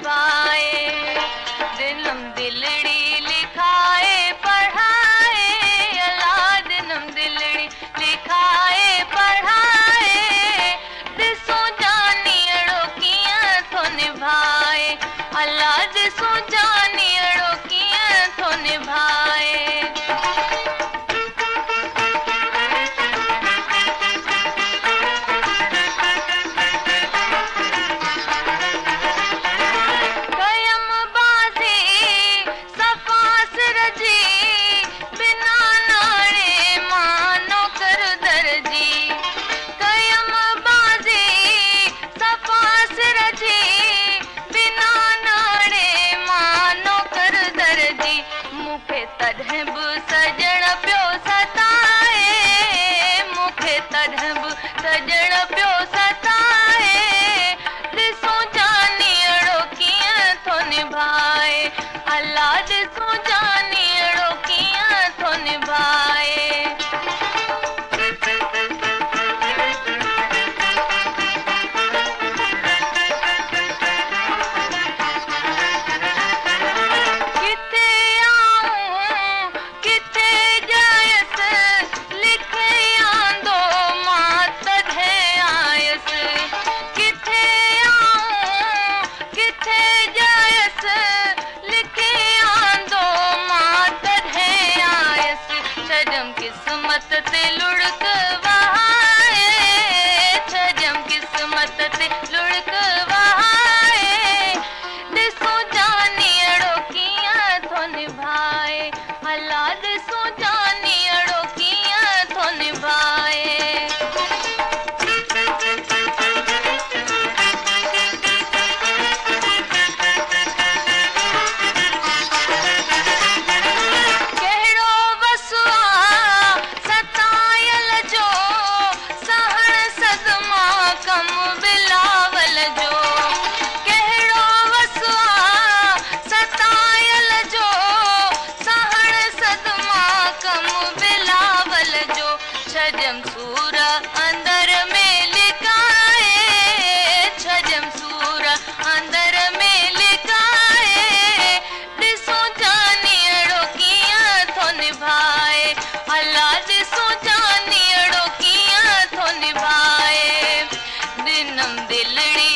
निभाए। दिनम दिलड़ी लिखाए पढ़ाए, अल्लाह दिनम दिलड़ी लिखाए पढ़ाए। दिसो जानी अड़ो कियां थो निभाए, अल्लाह दिसो जानी अड़ो कियां थो निभाए। तॾहिं बि सजण पियो सताए, मूंखे तॾहिं बि सजण पियो सताए। ॾिसो जानी अड़ो कीअं थो निभाए, अल्लाह ॾिसो जानी अड़ो कीअं थो निभाए। किस्मत ते लुढ़क वहाए, छजम किस्मत ते लुढ़क वहाए। ॾिसो जानी अड़ो कीअं थो निभाए, अल्लाह ॾिसो जानी अड़ो कीअं थो निभाए। छजम सूर अंदर में लिकाए, छजम सूर अंदर में लिकाए। ॾिसो जानी अड़ो कीअं थो निभाए, अल्लाह ॾिसो जानी अड़ो कीअं थो निभाए। दिनम दिलड़ी